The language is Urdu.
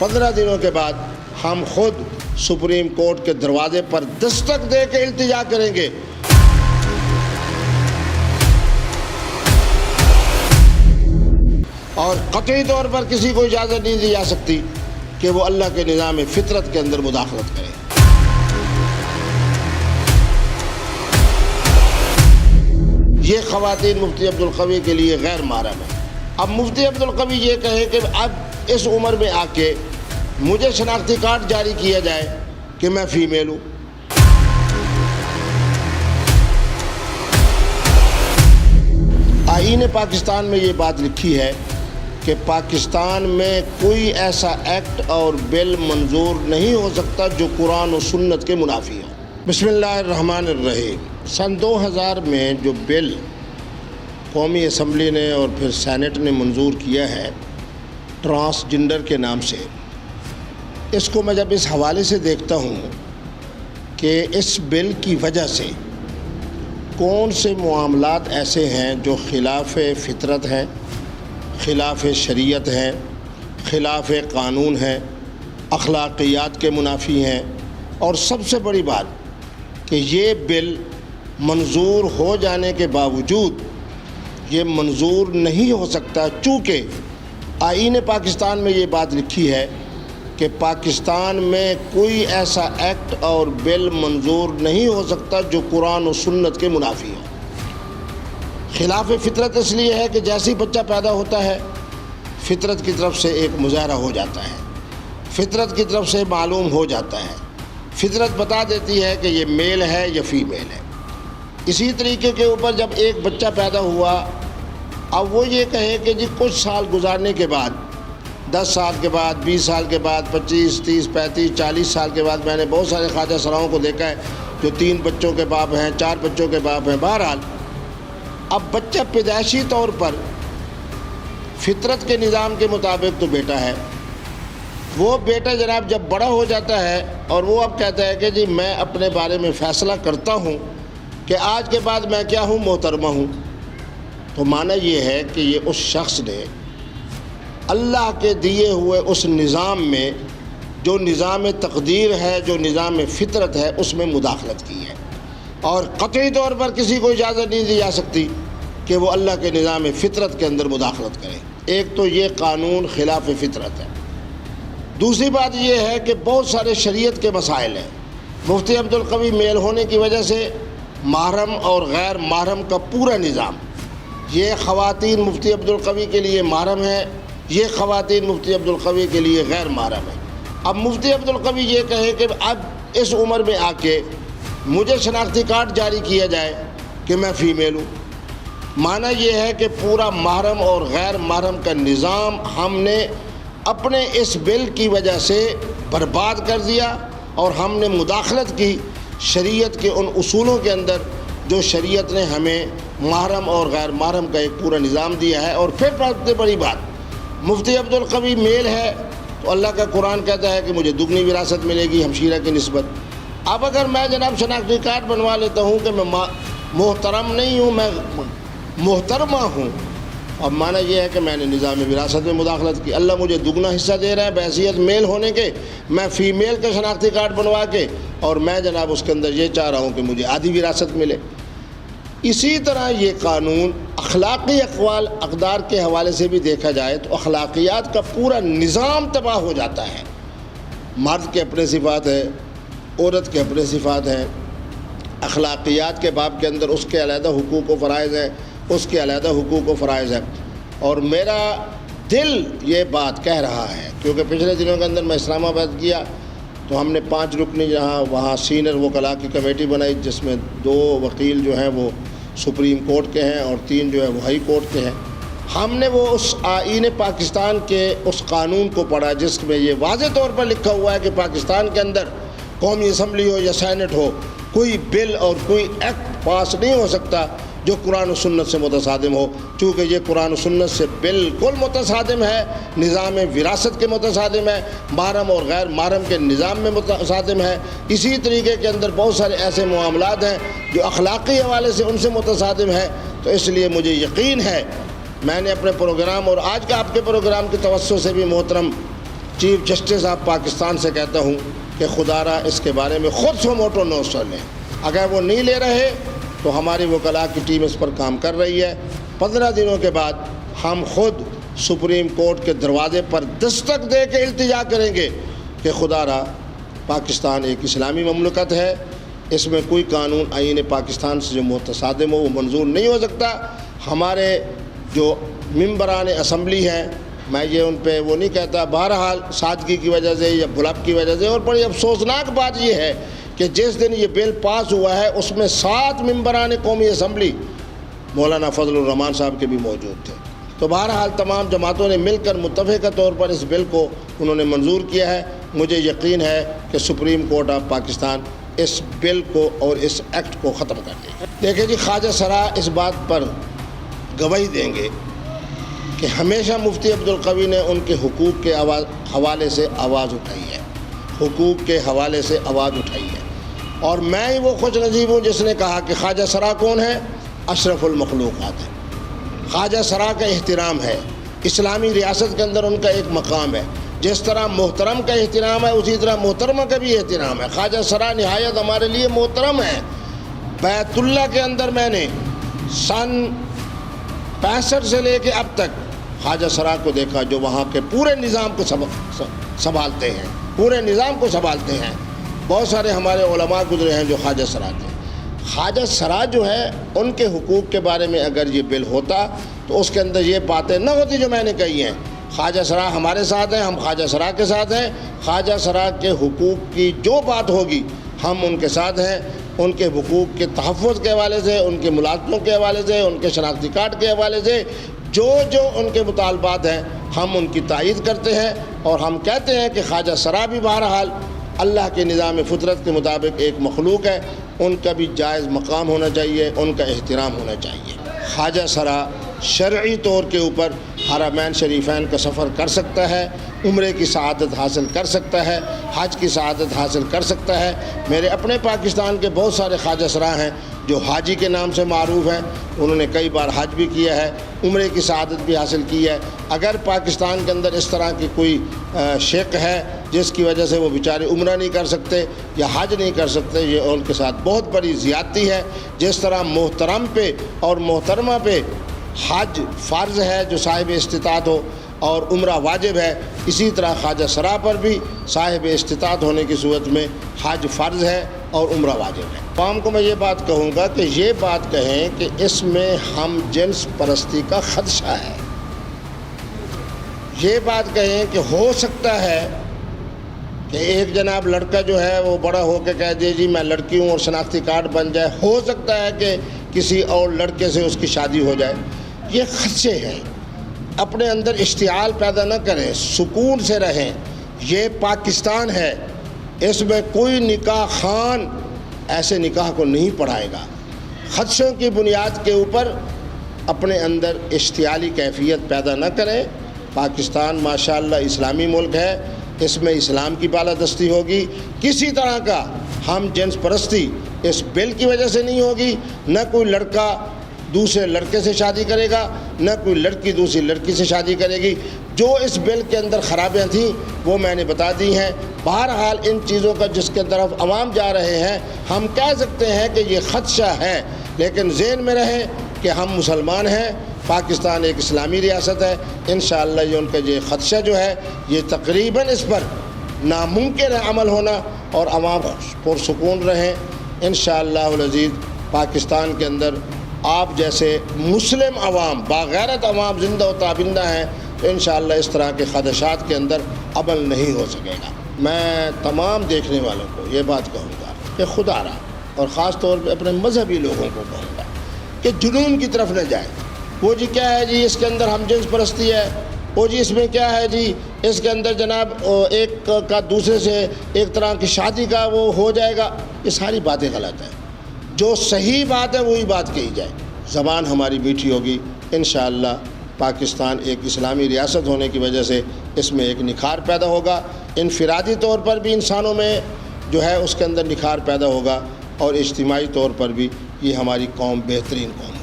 15 دنوں کے بعد ہم خود سپریم کورٹ کے دروازے پر دستک دے کے التجا کریں گے۔ اور قطعی طور پر کسی کو اجازت نہیں دی جا سکتی کہ وہ اللہ کے نظام فطرت کے اندر مداخلت کرے۔ یہ خواتین مفتی عبدالقوی کے لیے غیر محرم ہے۔ اب مفتی عبدالقوی یہ کہے کہ اب اس عمر میں آ کے مجھے شناختی کارڈ جاری کیا جائے کہ میں فیمیل ہوں۔ آئین پاکستان میں یہ بات لکھی ہے کہ پاکستان میں کوئی ایسا ایکٹ اور بل منظور نہیں ہو سکتا جو قرآن و سنت کے منافی ہو۔ بسم اللہ الرحمن الرحیم۔ سن 2000 میں جو بل قومی اسمبلی نے اور پھر سینٹ نے منظور کیا ہے ٹرانسجنڈر کے نام سے، اس کو میں جب اس حوالے سے دیکھتا ہوں کہ اس بل کی وجہ سے کون سے معاملات ایسے ہیں جو خلاف فطرت ہیں، خلاف شریعت ہیں، خلاف قانون ہیں، اخلاقیات کے منافی ہیں، اور سب سے بڑی بات کہ یہ بل منظور ہو جانے کے باوجود یہ منظور نہیں ہو سکتا، چونکہ آئین پاکستان میں یہ بات لکھی ہے کہ پاکستان میں کوئی ایسا ایکٹ اور بل منظور نہیں ہو سکتا جو قرآن و سنت کے منافی ہو۔ خلاف فطرت اس لیے ہے کہ جیسے ہی بچہ پیدا ہوتا ہے فطرت کی طرف سے ایک مظاہرہ ہو جاتا ہے، فطرت کی طرف سے معلوم ہو جاتا ہے، فطرت بتا دیتی ہے کہ یہ میل ہے یا فیمیل ہے۔ اسی طریقے کے اوپر جب ایک بچہ پیدا ہوا، اب وہ یہ کہے کہ جی کچھ سال گزارنے کے بعد 10 سال کے بعد 20 سال کے بعد 25 30 35 40 سال کے بعد، میں نے بہت سارے خواجہ سراؤں کو دیکھا ہے جو 3 بچوں کے باپ ہیں، 4 بچوں کے باپ ہیں۔ بہرحال اب بچہ پیدائشی طور پر فطرت کے نظام کے مطابق تو بیٹا ہے، وہ بیٹا جناب جب بڑا ہو جاتا ہے اور وہ اب کہتا ہے کہ جی میں اپنے بارے میں فیصلہ کرتا ہوں کہ آج کے بعد میں کیا ہوں، محترمہ ہوں، تو معنی یہ ہے کہ یہ اس شخص نے اللہ کے دیے ہوئے اس نظام میں جو نظام تقدیر ہے، جو نظام فطرت ہے، اس میں مداخلت کی ہے، اور قطعی طور پر کسی کو اجازت نہیں دی جا سکتی کہ وہ اللہ کے نظام فطرت کے اندر مداخلت کرے۔ ایک تو یہ قانون خلاف فطرت ہے، دوسری بات یہ ہے کہ بہت سارے شریعت کے مسائل ہیں۔ مفتی عبدالقوی میل ہونے کی وجہ سے محرم اور غیر محرم کا پورا نظام، یہ خواتین مفتی عبدالقوی کے لیے محرم ہے، یہ خواتین مفتی عبدالقوی کے لیے غیر محرم ہے۔ اب مفتی عبدالقوی یہ کہے کہ اب اس عمر میں آ کے مجھے شناختی کارڈ جاری کیا جائے کہ میں فیمیل ہوں، معنی یہ ہے کہ پورا محرم اور غیر محرم کا نظام ہم نے اپنے اس بل کی وجہ سے برباد کر دیا، اور ہم نے مداخلت کی شریعت کے ان اصولوں کے اندر جو شریعت نے ہمیں محرم اور غیر محرم کا ایک پورا نظام دیا ہے۔ اور پھر سب سے بڑی بات، مفتی عبدالقوی میل ہے تو اللہ کا قرآن کہتا ہے کہ مجھے دگنی وراثت ملے گی ہمشیرہ کی نسبت۔ اب اگر میں جناب شناختی کارڈ بنوا لیتا ہوں کہ میں محترم نہیں ہوں، میں محترمہ ہوں، اب معنی یہ ہے کہ میں نے نظام وراثت میں مداخلت کی، اللہ مجھے دگنا حصہ دے رہا ہے بحیثیت میل ہونے کے، میں فیمیل کا شناختی کارڈ بنوا کے، اور میں جناب اس کے اندر یہ چاہ رہا ہوں کہ مجھے آدھی وراثت ملے۔ اسی طرح یہ قانون اخلاقی اقوال اقدار کے حوالے سے بھی دیکھا جائے تو اخلاقیات کا پورا نظام تباہ ہو جاتا ہے۔ مرد کے اپنے صفات ہیں، عورت کے اپنے صفات ہیں، اخلاقیات کے باب کے اندر اس کے علیحدہ حقوق و فرائض ہیں، اس کے علیحدہ حقوق و فرائض ہیں۔ اور میرا دل یہ بات کہہ رہا ہے، کیونکہ پچھلے دنوں کے اندر میں اسلام آباد کیا تو ہم نے 5 رکنی وہاں سینئر وکلاء کی کمیٹی بنائی، جس میں 2 وکیل جو ہیں وہ سپریم کورٹ کے ہیں اور 3 جو ہے وہ ہائی کورٹ کے ہیں۔ ہم نے وہ اس آئین پاکستان کے اس قانون کو پڑھا جس میں یہ واضح طور پر لکھا ہوا ہے کہ پاکستان کے اندر قومی اسمبلی ہو یا سینٹ ہو، کوئی بل اور کوئی ایکٹ پاس نہیں ہو سکتا جو قرآن و سنت سے متصادم ہو، چونکہ یہ قرآن و سنت سے بالکل متصادم ہے، نظام وراثت کے متصادم ہے، محرم اور غیر محرم کے نظام میں متصادم ہے۔ اسی طریقے کے اندر بہت سارے ایسے معاملات ہیں جو اخلاقی حوالے سے ان سے متصادم ہے۔ تو اس لیے مجھے یقین ہے، میں نے اپنے پروگرام اور آج کا آپ کے پروگرام کے توسط سے بھی محترم چیف جسٹس آف پاکستان سے کہتا ہوں کہ خدا را اس کے بارے میں خود سو موٹو نوٹس لیں. اگر وہ نہیں لے رہے تو ہماری وکلاء کی ٹیم اس پر کام کر رہی ہے. 15 دنوں کے بعد ہم خود سپریم کورٹ کے دروازے پر دستک دے کے التجا کریں گے کہ خدا را پاکستان ایک اسلامی مملکت ہے، اس میں کوئی قانون آئین پاکستان سے جو متصادم ہو وہ منظور نہیں ہو سکتا. ہمارے جو ممبران اسمبلی ہیں، میں یہ ان پہ وہ نہیں کہتا، بہرحال سادگی کی وجہ سے یا بھلپ کی وجہ سے، اور بڑی افسوسناک بات یہ ہے کہ جس دن یہ بل پاس ہوا ہے اس میں 7 ممبران قومی اسمبلی مولانا فضل الرحمان صاحب کے بھی موجود تھے. تو بہرحال تمام جماعتوں نے مل کر متفقہ طور پر اس بل کو انہوں نے منظور کیا ہے. مجھے یقین ہے کہ سپریم کورٹ آف پاکستان اس بل کو اور اس ایکٹ کو ختم کر دے. دیکھیں جی، خواجہ سرا اس بات پر گواہی دیں گے کہ ہمیشہ مفتی عبدالقوی نے ان کے حقوق کے حوالے سے آواز اٹھائی ہے، حقوق کے حوالے سے آواز اٹھائی ہے. اور میں ہی وہ خوش نصیب ہوں جس نے کہا کہ خواجہ سرا کون ہے؟ اشرف المخلوقات ہے. خواجہ سرا کا احترام ہے، اسلامی ریاست کے اندر ان کا ایک مقام ہے. جس طرح محترم کا احترام ہے اسی طرح محترمہ کا بھی احترام ہے. خواجہ سرا نہایت ہمارے لیے محترم ہے. بیت اللہ کے اندر میں نے سن 65 سے لے کے اب تک خواجہ سرا کو دیکھا جو وہاں کے پورے نظام کو سنبھالتے ہیں، پورے نظام کو سنبھالتے ہیں. بہت سارے ہمارے علماء گزرے ہیں جو خواجہ سرا تھے. خواجہ سرا جو ہے ان کے حقوق کے بارے میں اگر یہ بل ہوتا تو اس کے اندر یہ باتیں نہ ہوتی جو میں نے کہی ہیں. خواجہ سرا ہمارے ساتھ ہیں، ہم خواجہ سرا کے ساتھ ہیں. خواجہ سرا کے حقوق کی جو بات ہوگی ہم ان کے ساتھ ہیں. ان کے حقوق کے تحفظ کے حوالے سے، ان کے ملازموں کے حوالے سے، ان کے شناختی کارڈ کے حوالے سے جو ان کے مطالبات ہیں ہم ان کی تائید کرتے ہیں. اور ہم کہتے ہیں کہ خواجہ سرا بھی بہرحال اللہ کے نظام فطرت کے مطابق ایک مخلوق ہے، ان کا بھی جائز مقام ہونا چاہیے، ان کا احترام ہونا چاہیے. خواجہ سرا شرعی طور کے اوپر حرمین شریفین کا سفر کر سکتا ہے، عمرے کی سعادت حاصل کر سکتا ہے، حج کی سعادت حاصل کر سکتا ہے. میرے اپنے پاکستان کے بہت سارے خواجہ سرا ہیں جو حاجی کے نام سے معروف ہیں، انہوں نے کئی بار حج بھی کیا ہے، عمرے کی سعادت بھی حاصل کی ہے. اگر پاکستان کے اندر اس طرح کی کوئی شق ہے جس کی وجہ سے وہ بیچارے عمرہ نہیں کر سکتے یا حج نہیں کر سکتے، یہ ان کے ساتھ بہت بڑی زیادتی ہے. جس طرح محترم پہ اور محترمہ پہ حج فرض ہے جو صاحب استطاعت ہو اور عمرہ واجب ہے، اسی طرح خواجہ سرا پر بھی صاحب استطاعت ہونے کی صورت میں حج فرض ہے اور عمرہ واجب ہے. عوام کو میں یہ بات کہوں گا کہ یہ بات کہیں کہ اس میں ہم جنس پرستی کا خدشہ ہے. یہ بات کہیں کہ ہو سکتا ہے کہ ایک جناب لڑکا جو ہے وہ بڑا ہو کے کہہ دے جی میں لڑکی ہوں اور شناختی کارڈ بن جائے، ہو سکتا ہے کہ کسی اور لڑکے سے اس کی شادی ہو جائے. یہ خدشے ہیں. اپنے اندر اشتعال پیدا نہ کریں، سکون سے رہیں. یہ پاکستان ہے، اس میں کوئی نکاح خان ایسے نکاح کو نہیں پڑھائے گا. خدشوں کی بنیاد کے اوپر اپنے اندر اشتعالی کیفیت پیدا نہ کریں. پاکستان ماشاءاللہ اسلامی ملک ہے، اس میں اسلام کی بالادستی ہوگی. کسی طرح کا ہم جنس پرستی اس بل کی وجہ سے نہیں ہوگی. نہ کوئی لڑکا دوسرے لڑکے سے شادی کرے گا، نہ کوئی لڑکی دوسری لڑکی سے شادی کرے گی. جو اس بل کے اندر خرابیاں تھیں وہ میں نے بتا دی ہیں. بہرحال ان چیزوں کا جس کے طرف عوام جا رہے ہیں ہم کہہ سکتے ہیں کہ یہ خدشہ ہے، لیکن ذہن میں رہے کہ ہم مسلمان ہیں، پاکستان ایک اسلامی ریاست ہے. انشاءاللہ یہ ان کا یہ خدشہ جو ہے یہ تقریباً اس پر ناممکن ہے عمل ہونا، اور عوام پرسکون رہیں. انشاءاللہ العزیز پاکستان کے اندر آپ جیسے مسلم عوام، باغیرت عوام زندہ و تابندہ ہیں، تو انشاءاللہ اس طرح کے خدشات کے اندر عمل نہیں ہو سکے گا. میں تمام دیکھنے والوں کو یہ بات کہوں گا کہ خدا را، اور خاص طور پہ اپنے مذہبی لوگوں کو کہوں گا کہ جنون کی طرف نہ جائیں. وہ جی کیا ہے جی اس کے اندر ہم جنس پرستی ہے، وہ جی اس میں کیا ہے جی اس کے اندر جناب ایک کا دوسرے سے ایک طرح کی شادی کا وہ ہو جائے گا. یہ ساری باتیں غلط ہیں. جو صحیح بات ہے وہی بات کہی جائے. زبان ہماری میٹھی ہوگی. انشاءاللہ پاکستان ایک اسلامی ریاست ہونے کی وجہ سے اس میں ایک نکھار پیدا ہوگا. انفرادی طور پر بھی انسانوں میں جو ہے اس کے اندر نکھار پیدا ہوگا، اور اجتماعی طور پر بھی یہ ہماری قوم بہترین قوم